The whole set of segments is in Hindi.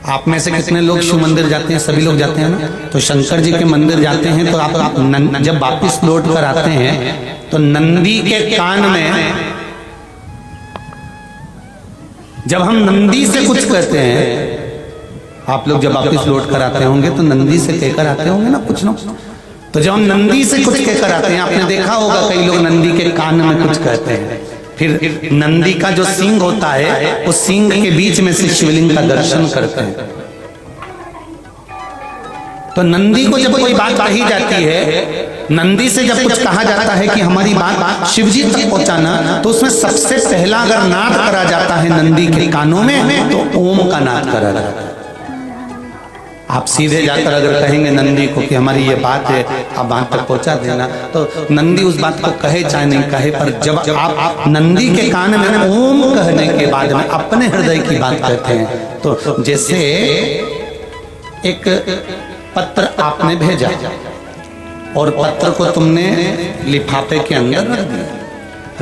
आप में से कितने लोग शिव मंदिर जाते हैं? सभी लोग जाते हैं ना। तो शंकर जी के मंदिर जाते हैं तो आप जब वापिस लौट कर आते हैं तो नंदी के कान में, जब हम नंदी से कुछ कहते हैं, आप लोग जब वापिस लौट कर आते होंगे तो नंदी से कहकर आते होंगे ना कुछ ना। तो जब हम नंदी से कुछ कहकर आते हैं, आपने देखा होगा कई लोग नंदी के कान में कुछ कहते हैं, फिर नंदी का जो सींग होता है उस सींग के बीच में से शिवलिंग का दर्शन करते हैं। तो नंदी को जब कोई बात कही जाती है, नंदी से जब कुछ कहा जाता है कि हमारी बात शिवजी तक पहुंचाना, तो उसमें सबसे पहला अगर नाद करा जाता है नंदी के कानों में तो ओम का नाद करा जाता है। आप सीधे जाकर अगर कहेंगे नंदी को कि हमारी ये बात है, आप वहां तक पहुंचा देना, तो नंदी उस बात को कहे चाहे नहीं कहे, पर जब आप नंदी के कान में ओम कहने के बाद में अपने हृदय की बात कहते हैं, तो जैसे एक पत्र आपने भेजा और पत्र को तुमने लिफाफे के अंदर रख दिया,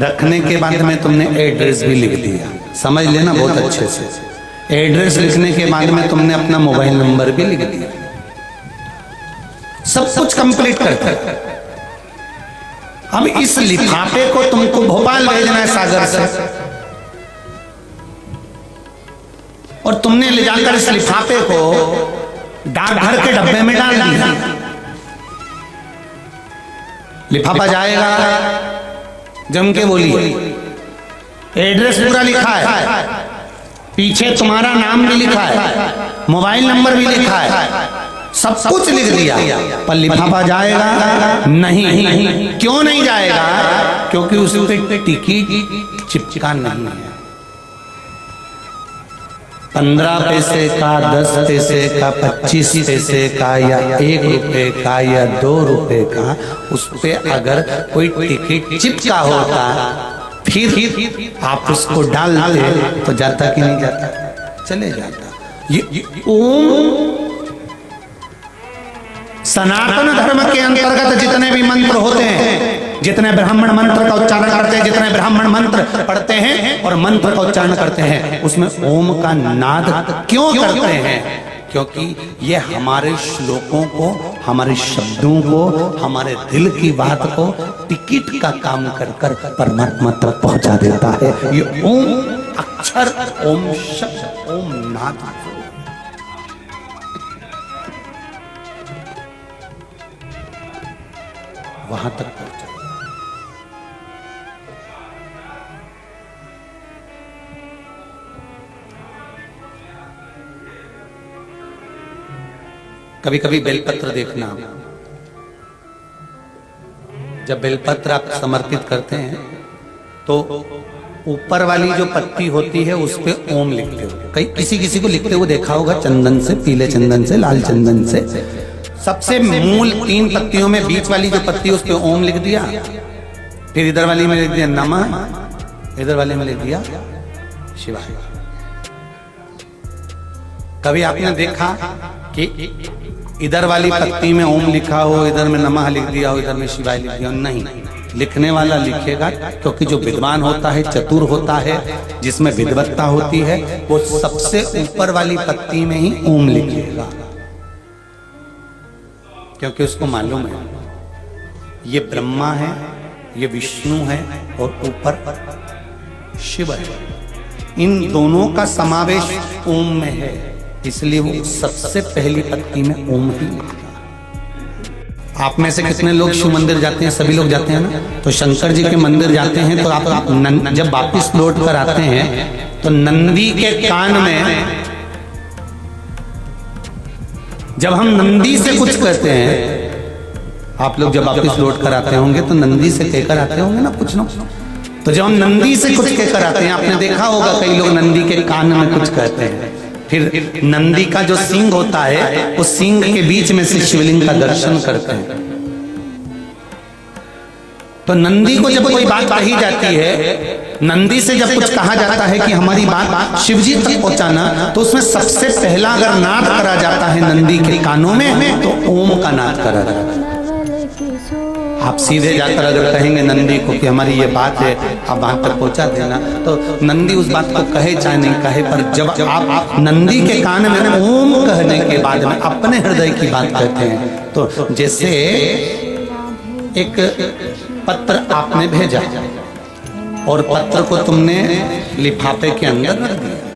रखने के बाद में तुमने एड्रेस भी लिख दिया, समझ लेना बहुत अच्छे से। एड्रेस लिखने के बाद में तुमने अपना मोबाइल नंबर भी लिख दिया, सब कुछ कंप्लीट करते। अब इस लिफाफे को तुमको भोपाल भेजना है सागर से, और तुमने ले जाकर इस लिफाफे को डाकघर के डब्बे में डाल दिया। लिफाफा जाएगा, जम के बोलिए, एड्रेस पूरा लिखा है, पीछे तुम्हारा नाम भी लिखा है, मोबाइल नंबर भी लिखा है, सब कुछ लिख दिया, पर लिफाफा जाएगा नहीं। क्यों नहीं जाएगा? क्योंकि उस पे टिकट चिपका नहीं है। 15 पैसे का, 10 पैसे का, 25 पैसे का, या 1 रुपए का, या 2 रुपए का, उस पे अगर कोई टिकट चिपका होता फिर आप उसको डालते तो जाता कि नहीं जाता? चले जाता। ये ओम सनातन धर्म के अंतर्गत जितने भी मंत्र होते हैं, जितने ब्राह्मण मंत्र का उच्चारण करते हैं, जितने ब्राह्मण मंत्र पढ़ते हैं और मंत्र का उच्चारण करते हैं, उसमें ओम का नाद क्यों करते हैं? क्योंकि ये हमारे श्लोकों को, हमारे शब्दों को, हमारे दिल की बात को टिकट का काम कर कर परमात्मा तक पहुंचा देता है। ये ओम अक्षर, ओम शब्द, ओम नाद वहां तक पहुंचा। कभी कभी बेलपत्र देखना, जब बेलपत्र आप समर्पित करते हैं तो ऊपर वाली जो पत्ती होती है उस पे ओम लिखते हो। कई किसी को लिखते हुए देखा होगा, चंदन से, पीले चंदन से, लाल चंदन से। सबसे मूल 3 पत्तियों में बीच वाली जो पत्ती उस पे ओम लिख दिया, फिर इधर वाली में लिख दिया नमः, इधर वाले में लिख दिया शिवाय। कभी आपने देखा कि इधर वाली पत्ती में ओम लिखा हो, इधर में नमः लिख दिया हो, इधर में शिवाय लिख दिया हो? नहीं, लिखने वाला लिखेगा, क्योंकि जो विद्वान होता है, चतुर होता है, जिसमें विद्वत्ता होती है, वो सबसे ऊपर वाली पत्ती में ही ओम लिखेगा, क्योंकि उसको मालूम है ये ब्रह्मा है, ये विष्णु है और ऊपर शिव है। इन दोनों का समावेश ओम में है, इसलिए वो सबसे पहली पत्ती में ओम ही लिखा। आप में से कितने लोग शिव मंदिर जाते हैं? सभी लोग जाते हैं ना। तो शंकर जी के मंदिर जाते हैं तो आप जब वापिस लौट कर आते हैं तो नंदी के कान में, जब हम नंदी से कुछ कहते हैं, आप लोग जब वापिस लौट कर आते होंगे तो नंदी से कहकर आते होंगे ना कुछ ना। तो जब हम नंदी से कुछ कहकर आते हैं, आपने देखा होगा कई लोग नंदी के कान में कुछ कहते हैं, फिर नंदी का जो सींग होता है उस सींग के बीच में से शिवलिंग का दर्शन करते हैं। तो नंदी को जब कोई बात कही जाती है, नंदी से जब कुछ कहा जाता है कि हमारी बात शिवजी तक पहुंचाना, तो उसमें सबसे पहला अगर नाद करा जाता है नंदी के कानों में तो ओम का नाद करा जाता है। आप सीधे जाकर अगर कहेंगे नंदी को कि हमारी ये बात है, आप बात तक पहुंचा देना, तो नंदी उस बात को कहे चाहे नहीं कहे, पर जब आप नंदी के कान में ओम कहने के बाद में अपने हृदय की बात कहते हैं, तो जैसे एक पत्र आपने भेजा और पत्र को तुमने लिफाफे के अंदर रख दिया,